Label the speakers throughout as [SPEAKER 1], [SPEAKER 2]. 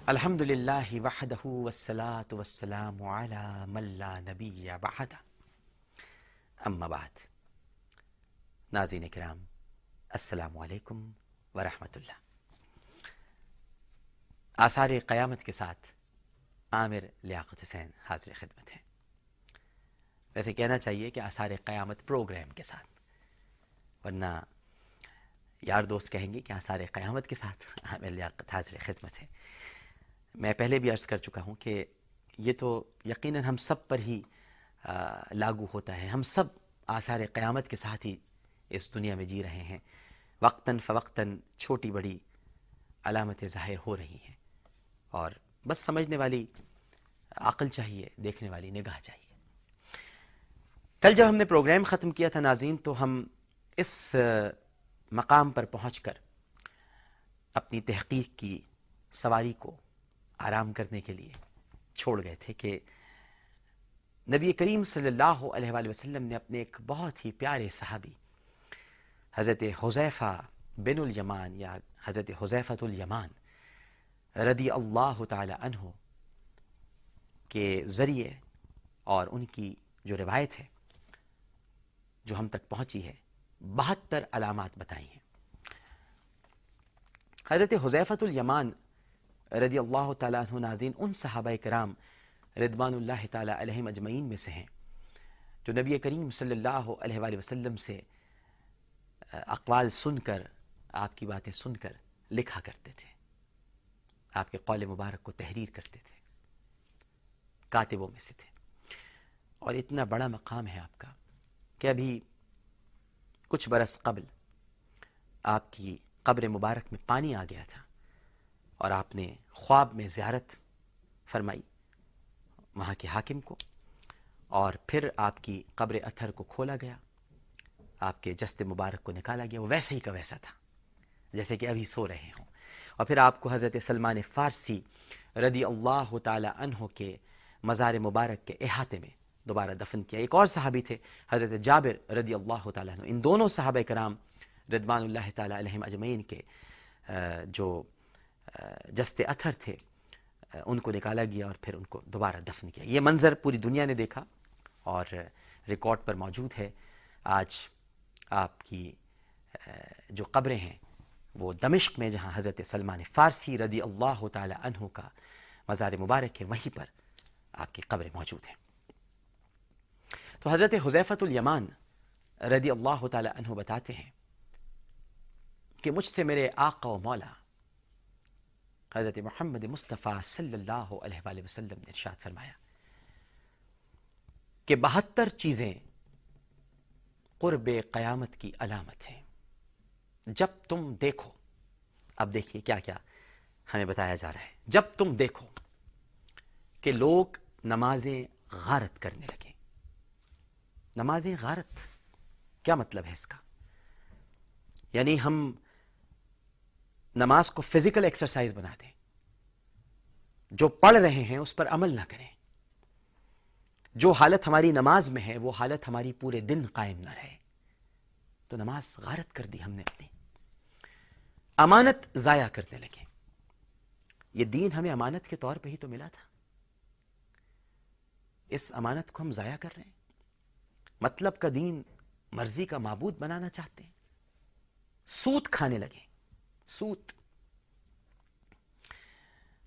[SPEAKER 1] الحمد للہ وحدہ والصلاة والسلام علی من لا نبی بعد اما بعد. ناظرین کرام، السلام علیکم ورحمۃ اللہ. آثار قیامت کے ساتھ عامر لیاقت حسین حاضر خدمت ہے. ویسے کہنا چاہیے کہ آثار قیامت پروگرام کے ساتھ، ورنہ یار دوست کہیں گے کہ آثار قیامت کے ساتھ عامر لیاقت حاضر خدمت ہے. میں پہلے بھی عرض کر چکا ہوں کہ یہ تو یقیناً ہم سب پر ہی لاگو ہوتا ہے. ہم سب آثار قیامت کے ساتھ ہی اس دنیا میں جی رہے ہیں. وقتاً فوقتاً چھوٹی بڑی علامتیں ظاہر ہو رہی ہیں، اور بس سمجھنے والی عقل چاہیے، دیکھنے والی نگاہ چاہیے. کل جب ہم نے پروگرام ختم کیا تھا ناظرین، تو ہم اس مقام پر پہنچ کر اپنی تحقیق کی سواری کو آرام کرنے کے لیے چھوڑ گئے تھے کہ نبی کریم صلی اللہ علیہ وآلہ وسلم نے اپنے ایک بہت ہی پیارے صحابی حضرت حذیفہ بن الیمان یا حضرت حذیفۃ الیمان رضی اللہ تعالی عنہ کے ذریعے اور ان کی جو روایت ہے جو ہم تک پہنچی ہے 72 علامات بتائی ہیں. حضرت حذیفۃ الیمان رضی اللہ تعالیٰ عنہ ناظرین ان صحابہ کرام رضوان اللہ تعالیٰ علیہم اجمعین میں سے ہیں جو نبی کریم صلی اللہ علیہ وآلہ وسلم سے اقوال سن کر، آپ کی باتیں سن کر لکھا کرتے تھے، آپ کے قول مبارک کو تحریر کرتے تھے، کاتبوں میں سے تھے. اور اتنا بڑا مقام ہے آپ کا کہ ابھی کچھ برس قبل آپ کی قبر مبارک میں پانی آ گیا تھا، اور آپ نے خواب میں زیارت فرمائی وہاں کے حاکم کو، اور پھر آپ کی قبر اطہر کو کھولا گیا، آپ کے جسد مبارک کو نکالا گیا. وہ ویسے ہی کا ویسا تھا جیسے کہ ابھی سو رہے ہوں. اور پھر آپ کو حضرت سلمان فارسی رضی اللہ تعالی عنہ کے مزار مبارک کے احاطے میں دوبارہ دفن کیا. ایک اور صحابی تھے حضرت جابر رضی اللہ تعالی عنہ. ان دونوں صحابہ کرام رضوان اللہ تعالی علیہم اجمعین کے جو جسد اطہر تھے ان کو نکالا گیا اور پھر ان کو دوبارہ دفن کیا. یہ منظر پوری دنیا نے دیکھا اور ریکارڈ پر موجود ہے. آج آپ کی جو قبریں ہیں وہ دمشق میں، جہاں حضرت سلمان فارسی رضی اللہ تعالی عنہ کا مزار مبارک ہے، وہیں پر آپ کی قبریں موجود ہیں. تو حضرت حذیفۃ الیمان رضی اللہ تعالی عنہ بتاتے ہیں کہ مجھ سے میرے آقا و مولا حضرت محمد مصطفیٰ صلی اللہ علیہ وآلہ وسلم نے ارشاد فرمایا کہ 72 چیزیں قرب قیامت کی علامت ہیں. جب تم دیکھو، اب دیکھیے کیا کیا ہمیں بتایا جا رہا ہے. جب تم دیکھو کہ لوگ نمازیں غارت کرنے لگیں. نمازیں غارت کیا مطلب ہے اس کا؟ یعنی ہم نماز کو فزیکل ایکسرسائز بنا دیں، جو پڑھ رہے ہیں اس پر عمل نہ کریں، جو حالت ہماری نماز میں ہے وہ حالت ہماری پورے دن قائم نہ رہے، تو نماز غارت کر دی ہم نے اپنی. امانت ضائع کرنے لگے. یہ دین ہمیں امانت کے طور پہ ہی تو ملا تھا، اس امانت کو ہم ضائع کر رہے ہیں. مطلب کا دین مرضی کا معبود بنانا چاہتے ہیں. سود کھانے لگے، سود.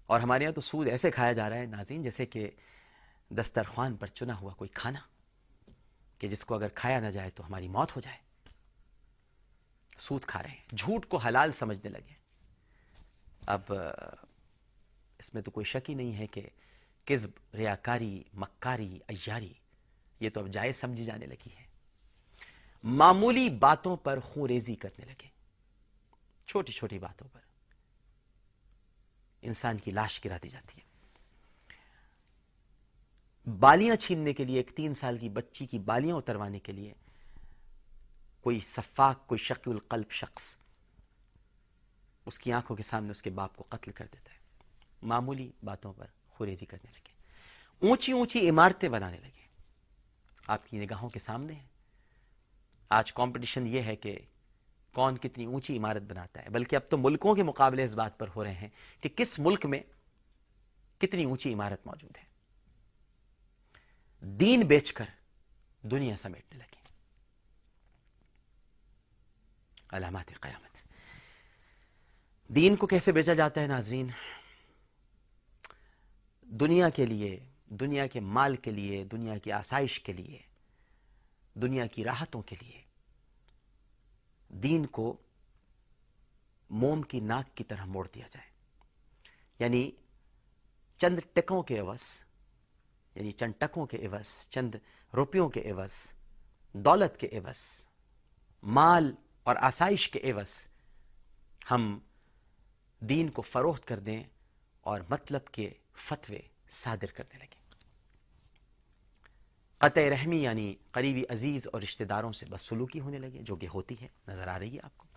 [SPEAKER 1] اور ہمارے یہاں تو سود ایسے کھایا جا رہا ہے ناظرین جیسے کہ دسترخوان پر چنا ہوا کوئی کھانا کہ جس کو اگر کھایا نہ جائے تو ہماری موت ہو جائے. سود کھا رہے ہیں، جھوٹ کو حلال سمجھنے لگے. اب اس میں تو کوئی شک ہی نہیں ہے کہ کذب، ریاکاری، مکاری، عیاری یہ تو اب جائز سمجھی جانے لگی ہے. معمولی باتوں پر خوریزی کرنے لگے، چھوٹی چھوٹی باتوں پر انسان کی لاش گرا دی جاتی ہے. بالیاں چھیننے کے لیے، ایک 3 سال کی بچی کی بالیاں اتروانے کے لیے کوئی سفاک، کوئی شقی القلب شخص اس کی آنکھوں کے سامنے اس کے باپ کو قتل کر دیتا ہے. معمولی باتوں پر خوریزی کرنے لگے. اونچی اونچی عمارتیں بنانے لگے، آپ کی نگاہوں کے سامنے ہے. آج کمپٹیشن یہ ہے کہ کون کتنی اونچی عمارت بناتا ہے، بلکہ اب تو ملکوں کے مقابلے اس بات پر ہو رہے ہیں کہ کس ملک میں کتنی اونچی عمارت موجود ہے. دین بیچ کر دنیا سمیٹنے لگے. علامات قیامت. دین کو کیسے بیچا جاتا ہے ناظرین؟ دنیا کے لیے، دنیا کے مال کے لیے، دنیا کی آسائش کے لیے، دنیا کی راحتوں کے لیے دین کو موم کی ناک کی طرح موڑ دیا جائے. یعنی چند ٹکوں کے عوض، یعنی چند ٹکوں کے عوض، چند روپیوں کے عوض، دولت کے عوض، مال اور آسائش کے عوض ہم دین کو فروخت کر دیں اور مطلب کے فتوے صادر کرنے لگیں. قطع رحمی یعنی قریبی عزیز اور رشتہ داروں سے بدسلوکی ہونے لگے، جو کہ ہوتی ہے، نظر آ رہی ہے آپ کو.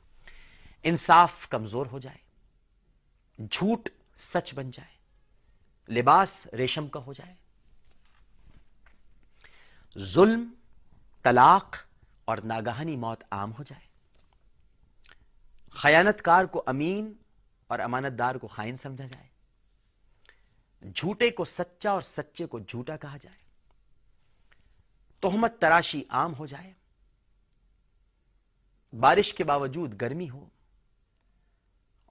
[SPEAKER 1] انصاف کمزور ہو جائے، جھوٹ سچ بن جائے، لباس ریشم کا ہو جائے، ظلم، طلاق اور ناگہانی موت عام ہو جائے، خیانت کار کو امین اور امانت دار کو خائن سمجھا جائے، جھوٹے کو سچا اور سچے کو جھوٹا کہا جائے، تہمت تراشی عام ہو جائے، بارش کے باوجود گرمی ہو،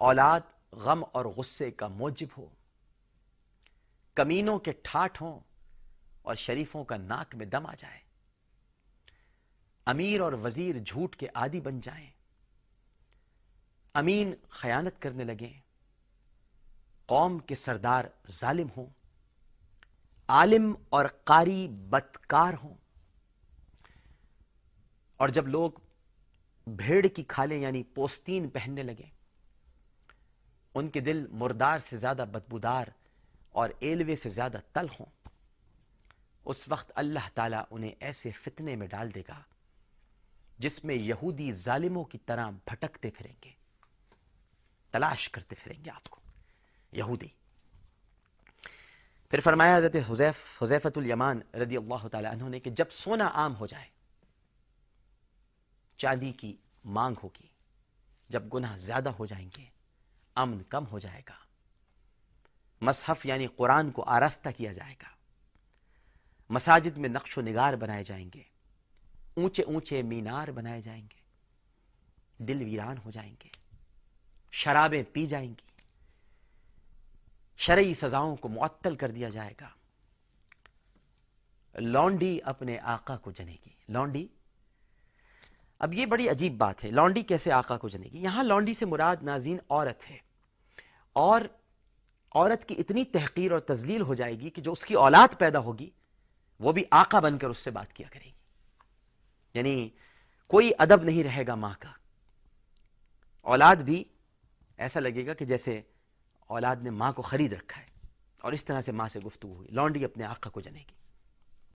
[SPEAKER 1] اولاد غم اور غصے کا موجب ہو، کمینوں کے ٹھاٹھ ہوں اور شریفوں کا ناک میں دم آ جائے، امیر اور وزیر جھوٹ کے عادی بن جائیں، امین خیانت کرنے لگیں، قوم کے سردار ظالم ہوں، عالم اور قاری بدکار ہوں، اور جب لوگ بھیڑ کی کھالیں یعنی پوستین پہننے لگے، ان کے دل مردار سے زیادہ بدبودار اور ایلوے سے زیادہ تلخ ہوں، اس وقت اللہ تعالیٰ انہیں ایسے فتنے میں ڈال دے گا جس میں یہودی ظالموں کی طرح بھٹکتے پھریں گے، تلاش کرتے پھریں گے آپ کو یہودی. پھر فرمایا حضرت حذیفۃ الیمان رضی اللہ تعالیٰ عنہ نے کہ جب سونا عام ہو جائے، چاندی کی مانگ ہوگی، جب گناہ زیادہ ہو جائیں گے، امن کم ہو جائے گا، مصحف یعنی قرآن کو آراستہ کیا جائے گا، مساجد میں نقش و نگار بنائے جائیں گے، اونچے اونچے مینار بنائے جائیں گے، دل ویران ہو جائیں گے، شرابیں پی جائیں گی، شرعی سزاؤں کو معطل کر دیا جائے گا، لونڈی اپنے آقا کو جنے گی. لونڈی، اب یہ بڑی عجیب بات ہے، لونڈی کیسے آقا کو جنے گی؟ یہاں لونڈی سے مراد ناظرین عورت ہے، اور عورت کی اتنی تحقیر اور تذلیل ہو جائے گی کہ جو اس کی اولاد پیدا ہوگی وہ بھی آقا بن کر اس سے بات کیا کرے گی. یعنی کوئی ادب نہیں رہے گا ماں کا، اولاد بھی ایسا لگے گا کہ جیسے اولاد نے ماں کو خرید رکھا ہے، اور اس طرح سے ماں سے گفتگو ہوئی. لونڈی اپنے آقا کو جنے گی.